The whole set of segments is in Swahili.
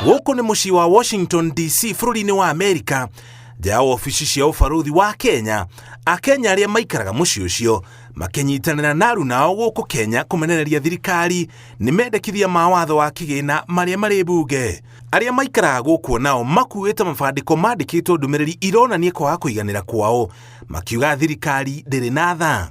Gũkũ nĩ mũciĩ wa Washington DC bũrũri-inĩ wa Amerika, nja wa ofici cia ũbarũthi wa Kenya. Akenya arĩa maikaraga mũciĩ ũcio makenyitanĩra na aruna ao gũkũ Kenya kũmenereria thirikari nĩ mendekithia ma watho wa kĩgĩna marĩa marĩ bunge. Arĩa maikaraga gũkũ nao makuĩte mabandĩko mandĩkĩtwo ndũmĩrĩri ironania kwaga kũiganĩra kwao, makiuga thirikari ndĩrĩ na tha.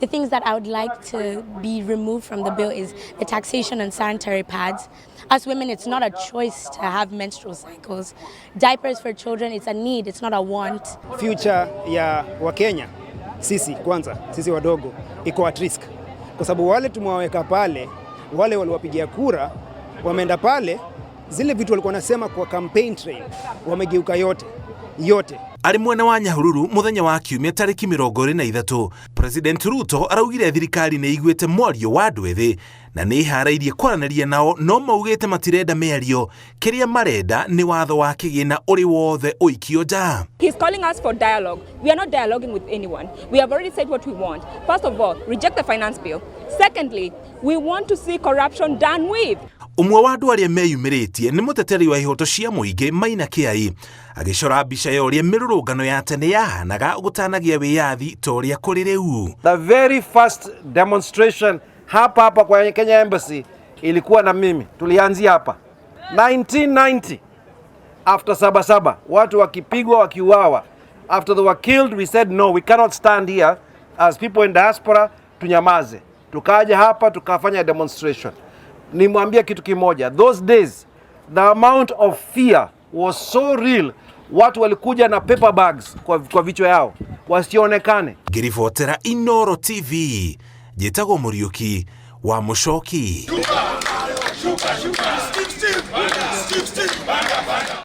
The things that I would like to be removed from the bill is the taxation on sanitary pads. As women, it's not a choice to have menstrual cycles. Diapers for children, it's a need, it's not a want. Future ya Wakenya, sisi wadogo, iko at risk. Kwa sababu wale tumewaweka pale, wale waliwapigia kura, wameenda pale, zile vitu walikuwa nasema kwa campaign trail, wamegeuka yote. Ari mwena wa Nyahururu muthenya wa kiumia tariki 23, President Ruto araugire thirikari nĩ iguĩte mwario wa andũ ethĩ na nĩ iharairie kwaranĩria nao, no maugĩte matirenda mĩario, kĩrĩa marenda nĩ watho wa kĩgĩna ũrĩ wothe ũikio nja. He's calling us for dialogue. We are not dialoguing with anyone. We have already said what we want. First of all, reject the finance bill. Secondly, we want to see corruption done with. Umwe wa andũ arĩa meyumĩrĩtie nĩ mũteteri wa ihoto cia mũingĩ Maina Kĩai, agĩcora mbica ya ũrĩa mĩrũrũngano ya tene yahanaga gũtanagia wĩyathi ta ũrĩa kũrĩ rĩu. The very first demonstration hapa kwa Kenya Embassy ilikuwa na mimi. Tulianzia hapa 1990, after Sabasaba watu wakipigwa wakiuawa. After they were killed, we said no, we cannot stand here as people in diaspora, tunyamaze. Tukaja hapa tukafanya demonstration. Nimwambia kitu kimoja, those days the amount of fear was so real. Watu walikuja na paper bags kwa vichwa yao wasionekane. Ngiribotera Inooro TV, Jetago Muriuki wa Mushoki.